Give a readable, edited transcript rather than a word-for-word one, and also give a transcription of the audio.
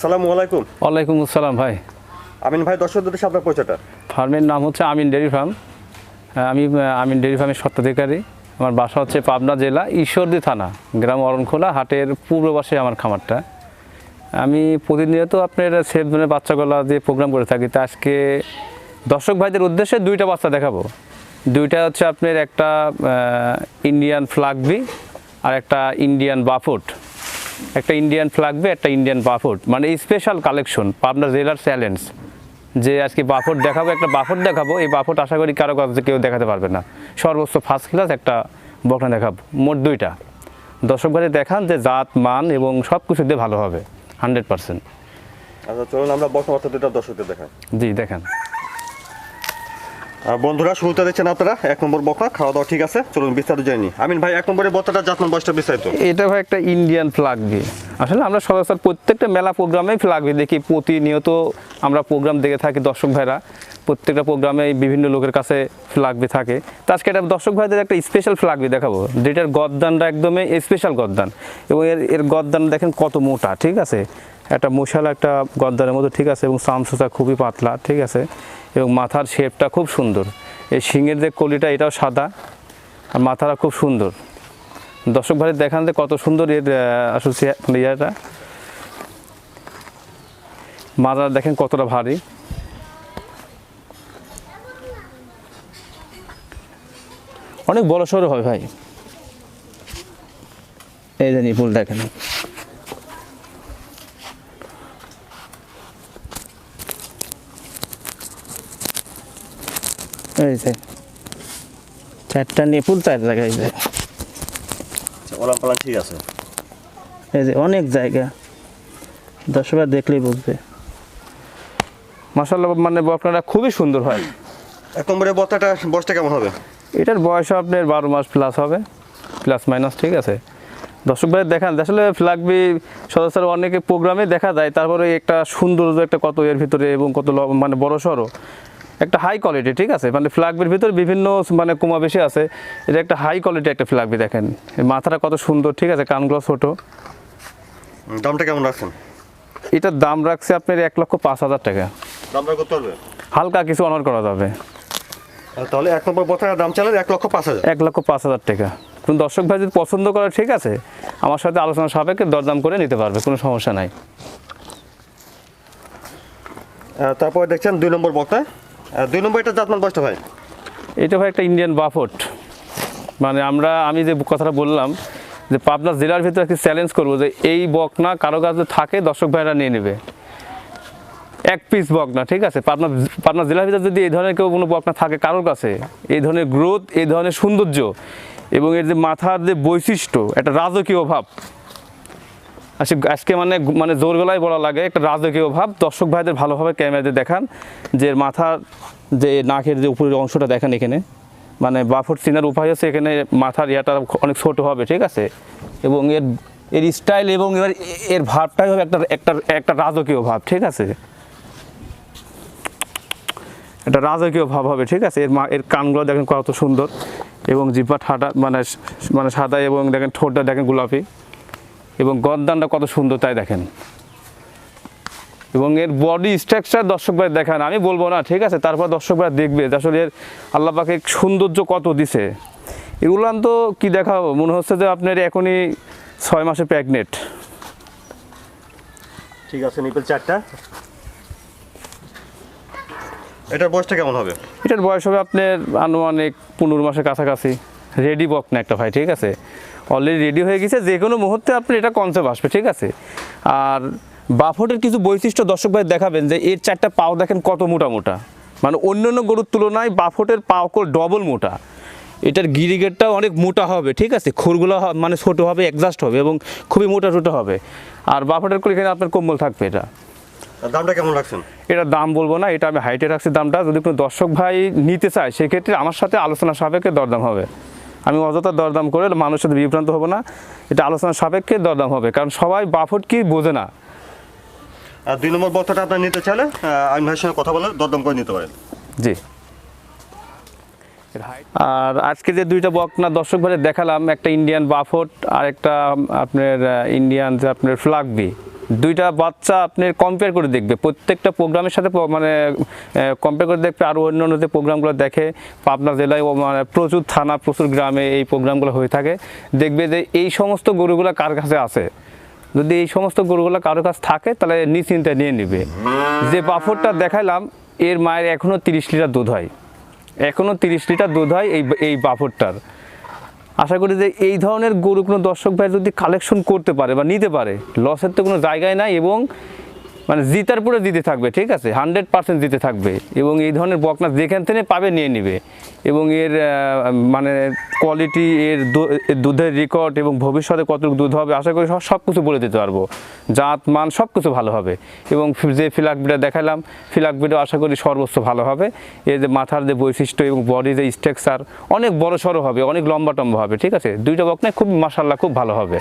আসসালামু আলাইকুম। ওয়ালাইকুম আসসালাম ভাই। আমিন ভাই, দর্শকদের সাথে আপনার পরিচয়টা। ফার্মের নাম হচ্ছে আমিন ডেয়ারি ফার্ম। আমি আমিন ডেয়ারি ফার্মের স্বত্বাধিকারী। আমার বাসা হচ্ছে পাবনা জেলা ঈশ্বরদী থানা, গ্রাম অরণখোলা হাটের পূর্ব পাশে আমার খামারটা। আমি প্রতিনিয়ত আপনার সেফ জোনের বাচ্চাগুলো দিয়ে প্রোগ্রাম করে থাকি। তা আজকে দর্শক ভাইদের উদ্দেশ্যে দুইটা বাচ্চা দেখাবো। দুইটা হচ্ছে আপনার একটা ইন্ডিয়ান ফ্লাগবি আর একটা ইন্ডিয়ান বাফুট। একটা ইন্ডিয়ান ফ্লাগবি, একটা ইন্ডিয়ান বাফুট, মানে স্পেশাল কালেকশন, পাবনা জেলার চ্যালেঞ্জ। যে আজকে বাফুট দেখাবো, একটা বাফুট দেখাবো। এই বাফুট আশা করি কারো কাছে কেউ দেখাতে পারবে না। সর্বোচ্চ ফার্স্ট ক্লাস একটা বকনা দেখাবো, মোট দুইটা। দর্শক ভাই দেখান যে জাত মান এবং সব কিছু দিয়ে ভালো হবে 100%। আচ্ছা, চলুন আমরা বকনা বাচ্চা দুটো দর্শকদের দেখাই। জি দেখান। বন্ধুরা, শুরুতে দেখছেন আপনারা 1 নম্বর বকনা। খাওয়া দাওয়া ঠিক আছে, চলুন বিস্তারিত জানি। আমিন ভাই, 1 নম্বরের বকনাটা জাতমান বয়সটা বিস্তারিত। এটা ভাই একটা ইন্ডিয়ান ফ্লাগবি। আসলে আমরা সচরাচর প্রত্যেকটা মেলা প্রোগ্রামেই ফ্লাগবি দেখি, প্রতিনিয়ত আমরা প্রোগ্রাম দেখে থাকি। দর্শক ভাইরা প্রত্যেকটা প্রোগ্রামে বিভিন্ন লোকের কাছে ফ্লাগবি থাকে। তো আজকে এটা দর্শক ভাইদের একটা স্পেশাল ফ্লাগবি দেখাবো, যেটার গদ্দানটা একদমই স্পেশাল গদ্দান। এবং এর গদ্দান দেখেন কত মোটা, ঠিক আছে। একটা মশালা একটা গদ্দানের মতো, ঠিক আছে। এবং চামচুটা খুবই পাতলা, ঠিক আছে। এবং মাথার শেপটা খুব সুন্দর। এই শিঙের যে কলিটা, এটাও সাদা, আর মাথাটা খুব সুন্দর। দর্শক ভাই দেখান যে কত সুন্দর এর ইয়াটা। মাথা দেখেন কতটা ভারী। অনেক বড় সড়ো হয় ভাই। এই যে নিপুল দেখেন, এই যে 4টা নিপুল 4 জায়গায় যায়। ওলান পালান ঠিক আছে। এই যে অনেক জায়গা, দর্শকরা দেখলেই বুঝবে। মাশাআল্লাহ, মানে বকনাটা খুবই সুন্দর হয়। 1 নম্বরের বকনাটা বয়সটা কেমন হবে? এটার বয়স আপনার 12 মাস প্লাস হবে, প্লাস মাইনাস, ঠিক আছে। দর্শক ভাই দেখান, আসলে ফ্লাগবি সচরাচর অনেকে প্রোগ্রামে দেখা যায়। তারপরে একটা সৌন্দর্য একটা কত এর ভিতরে, এবং কত মানে বড় সড়ো একটা হাই কোয়ালিটি, ঠিক আছে। মানে ফ্লাগবির ভিতরে বিভিন্ন মানে কমা বেশি আছে। এটা একটা হাই কোয়ালিটি একটা ফ্লাগবি দেখেন। মাথাটা কত সুন্দর, ঠিক আছে। কানগুলো ছোট। দামটা কেমন রাখছেন? এটার দাম রাখছে আপনার 1,05,000 টাকা। দামটা কত হবে? হালকা কিছু অনার করা যাবে। তাহলে 1 নম্বর বকনার দাম চালেন 1,05,000। 1,05,000 টাকা। কোন দর্শক ভাই যদি পছন্দ করে, ঠিক আছে, আমার সাথে আলোচনা সাপেক্ষে দরদাম করে নিতে পারবে, কোনো সমস্যা নাই। তারপর দেখছেন 2 নম্বর বকনা। 2 নম্বর এটা জাতমান বয়সটা ভাই? এটা ভাই একটা ইন্ডিয়ান বাফট। মানে আমি যে কথাটা বললাম যে পাবনা জেলার ভিতরে একটি চ্যালেঞ্জ করবো যে এই বকনা কারো কাছে থাকে, দর্শক ভাইরা নিয়ে নেবে। 1 পিস বকনা, ঠিক আছে। পাবনা জেলার ভিতরে যদি এই ধরনের কেউ কোনো বকনা থাকে কারোর কাছে, এই ধরনের গ্রোথ, এই ধরনের সৌন্দর্য এবং এর যে মাথার যে বৈশিষ্ট্য, একটা রাজকীয় ভাব, আজকে মানে জোর গলায় বলা লাগে, একটা রাজকীয় ভাব। দর্শক ভাইদের ভালোভাবে ক্যামেরাতে দেখান যে মাথার যে নাকের যে উপরের অংশটা দেখেন এখানে, মানে বাফট চিনার উপায় হচ্ছে এখানে মাথার ইয়াটা অনেক ছোট হবে, ঠিক আছে। এবং এর স্টাইল এবং এর ভাবটাই হবে একটা রাজকীয় ভাব, ঠিক আছে। একটা রাজকীয় ভাব হবে, ঠিক আছে। এর কানগুলো দেখেন কত সুন্দর, এবং জিহ্বা ঠাডা মানে সাদা, এবং দেখেন ঠোঁটটা দেখেন গোলাপি, এবং গদ্দানটা কত সুন্দর তাই দেখেন। এবং এর বডি স্ট্রাকচার দর্শক ভাই দেখান, আমি বলবো না, ঠিক আছে। তারপর দর্শক ভাই দেখবে যে আসলে এর আল্লাহ পাকে সৌন্দর্য কত দিছে। এর উলান তো কি দেখাবো, মনে হচ্ছে যে আপনার এখনই 6 মাসে প্রেগনেন্ট। ঠিক আছে, নিপল 4টা। এটার বয়সটা কেমন হবে? এটার বয়স হবে আপনার আনুমানিক 15 মাসের কাছাকাছি। রেডি বকনা একটা ভাই, ঠিক আছে। অলরেডি রেডি হয়ে গেছে, যে কোনো মুহূর্তে আপনার এটা কনসেপ্ট আসবে, ঠিক আছে। আর বাফটের কিছু বৈশিষ্ট্য দর্শক ভাই দেখাবেন যে এর 4টা পাও দেখেন কত মোটা মোটা, মানে অন্য গরুর তুলনায় বাফটের পাও ডবল মোটা। এটার গিরিগেটটাও অনেক মোটা হবে, ঠিক আছে। খুরগুলো মানে ছোটো হবে, অ্যাডজাস্ট হবে, এবং খুবই মোটা টোটা হবে। আর বাফটের করে এখানে আপনার কম্বল থাকবে। এটা দামটা কেমন রাখছেন? এটার দাম বলবো না, এটা আমি হাইটে রাখছি দামটা। যদি কোনো দর্শক ভাই নিতে চায়, সেক্ষেত্রে আমার সাথে আলোচনা সাপেক্ষে দরদাম হবে। আমি অযথা দরদাম করে মানুষের সাথে বিভ্রান্ত হবো না। এটা আলোচনার সাপেক্ষে দরদাম হবে, কারণ সবাই বাফট কি বোঝে না। আর 2 নম্বর বকনাটা আপনি নিতে চাইলে আমিন ভাইয়ের সঙ্গে কথা বলে দরদাম করে নিতে পারেন। জি। আর আজকে যে দুইটা বকনা দর্শক ভাই দেখালাম, একটা ইন্ডিয়ান বাফট আর একটা আপনার ইন্ডিয়ান যে আপনার ফ্লাগবি, দুইটা বাচ্চা আপনি কম্পেয়ার করে দেখবে, প্রত্যেকটা প্রোগ্রামের সাথে মানে কম্পেয়ার করে দেখবে। আর অন্য অন্য যে প্রোগ্রামগুলো দেখে পাবনা জেলায় মানে প্রচুর থানা প্রচুর গ্রামে এই প্রোগ্রামগুলো হয়ে থাকে, দেখবে যে এই সমস্ত গরুগুলো কার কাছে আছে। যদি এই সমস্ত গরুগুলো কারো কাছে থাকে তাহলে নিশ্চিন্তে নিয়ে নেবে। যে বাফরটা দেখাইলাম এর মায়ের এখনও 30 লিটার দুধ হয়, এখনও 30 লিটার দুধ হয় এই বাফরটার। আশা করি যে এই ধরনের গরু কোনো দর্শক ভাই যদি কালেকশন করতে পারে বা নিতে পারে, লসের তো কোনো জায়গায় নাই, এবং মানে জিতার পরে জিতে থাকবে, ঠিক আছে, 100% জিতে থাকবে। এবং এই ধরনের বকনা যেখান থেকে পাবে নিয়ে নেবে। এবং এর মানে কোয়ালিটি, এর দুধের রেকর্ড এবং ভবিষ্যতে কতটুকু দুধ হবে আশা করি সব কিছু বলে দিতে পারবো। জাত মান সব কিছু ভালো হবে। এবং যে ফ্ল্যাগ ব্রিডটা দেখালাম, ফ্ল্যাগ ব্রিডও আশা করি সর্বোচ্চ ভালো হবে। এর যে মাথার যে বৈশিষ্ট্য এবং বডির যে স্ট্রাকচার অনেক বড় সড়ো হবে, অনেক লম্বা টম্বা হবে, ঠিক আছে। দুইটা বকনায় খুব মাশাআল্লাহ খুব ভালো হবে।